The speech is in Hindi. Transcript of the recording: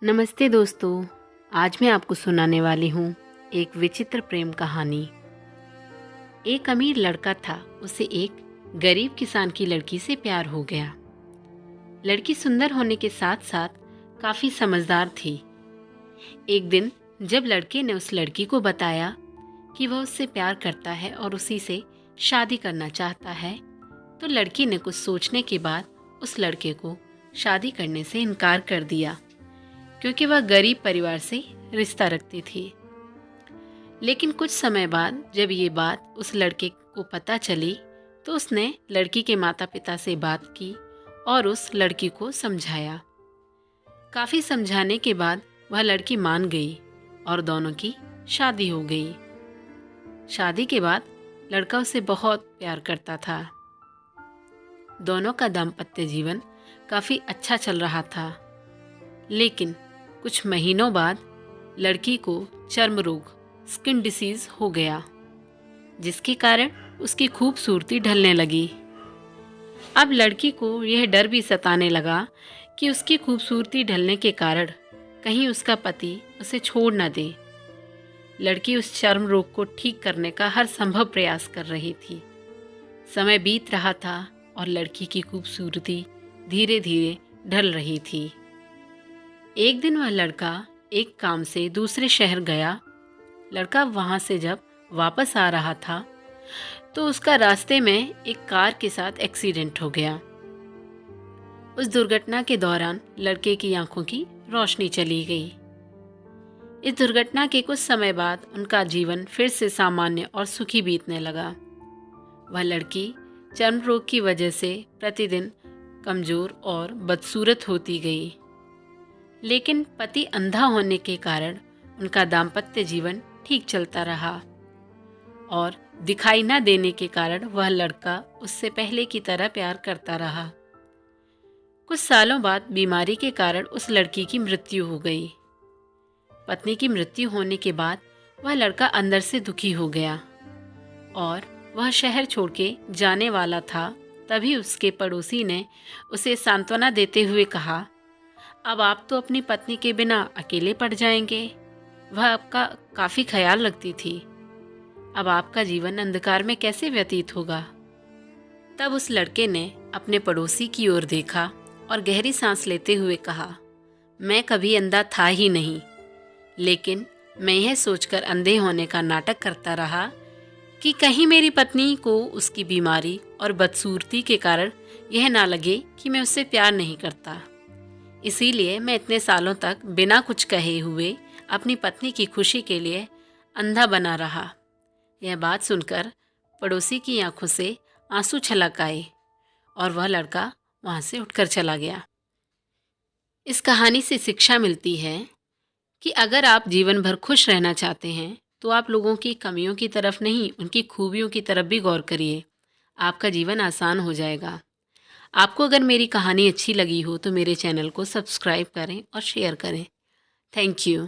नमस्ते दोस्तों। आज मैं आपको सुनाने वाली हूँ एक विचित्र प्रेम कहानी। एक अमीर लड़का था, उसे एक गरीब किसान की लड़की से प्यार हो गया। लड़की सुंदर होने के साथ साथ काफ़ी समझदार थी। एक दिन जब लड़के ने उस लड़की को बताया कि वह उससे प्यार करता है और उसी से शादी करना चाहता है, तो लड़की ने कुछ सोचने के बाद उस लड़के को शादी करने से इनकार कर दिया, क्योंकि वह गरीब परिवार से रिश्ता रखती थी। लेकिन कुछ समय बाद जब ये बात उस लड़के को पता चली, तो उसने लड़की के माता पिता से बात की और उस लड़की को समझाया। काफ़ी समझाने के बाद वह लड़की मान गई और दोनों की शादी हो गई। शादी के बाद लड़का उसे बहुत प्यार करता था। दोनों का दाम्पत्य जीवन काफ़ी अच्छा चल रहा था। लेकिन कुछ महीनों बाद लड़की को चर्म रोग, स्किन डिसीज हो गया, जिसके कारण उसकी खूबसूरती ढलने लगी। अब लड़की को यह डर भी सताने लगा कि उसकी खूबसूरती ढलने के कारण कहीं उसका पति उसे छोड़ न दे। लड़की उस चर्म रोग को ठीक करने का हर संभव प्रयास कर रही थी। समय बीत रहा था और लड़की की खूबसूरती धीरे धीरे ढल रही थी। एक दिन वह लड़का एक काम से दूसरे शहर गया। लड़का वहाँ से जब वापस आ रहा था, तो उसका रास्ते में एक कार के साथ एक्सीडेंट हो गया। उस दुर्घटना के दौरान लड़के की आंखों की रोशनी चली गई। इस दुर्घटना के कुछ समय बाद उनका जीवन फिर से सामान्य और सुखी बीतने लगा। वह लड़की चर्म रोग की वजह से प्रतिदिन कमजोर और बदसूरत होती गई। लेकिन पति अंधा होने के कारण उनका दाम्पत्य जीवन ठीक चलता रहा और दिखाई न देने के कारण वह लड़का उससे पहले की तरह प्यार करता रहा। कुछ सालों बाद बीमारी के कारण उस लड़की की मृत्यु हो गई। पत्नी की मृत्यु होने के बाद वह लड़का अंदर से दुखी हो गया और वह शहर छोड़ के जाने वाला था। तभी उसके पड़ोसी ने उसे सांत्वना देते हुए कहा, अब आप तो अपनी पत्नी के बिना अकेले पड़ जाएंगे। वह आपका काफ़ी ख्याल रखती थी। अब आपका जीवन अंधकार में कैसे व्यतीत होगा। तब उस लड़के ने अपने पड़ोसी की ओर देखा और गहरी सांस लेते हुए कहा, मैं कभी अंधा था ही नहीं, लेकिन मैं यह सोचकर अंधे होने का नाटक करता रहा कि कहीं मेरी पत्नी को उसकी बीमारी और बदसूरती के कारण यह ना लगे कि मैं उससे प्यार नहीं करता। इसीलिए मैं इतने सालों तक बिना कुछ कहे हुए अपनी पत्नी की खुशी के लिए अंधा बना रहा। यह बात सुनकर पड़ोसी की आंखों से आंसू छलक आए और वह लड़का वहां से उठकर चला गया। इस कहानी से शिक्षा मिलती है कि अगर आप जीवन भर खुश रहना चाहते हैं, तो आप लोगों की कमियों की तरफ नहीं, उनकी खूबियों की तरफ भी गौर करिए। आपका जीवन आसान हो जाएगा। आपको अगर मेरी कहानी अच्छी लगी हो तो मेरे चैनल को सब्सक्राइब करें और शेयर करें। Thank you.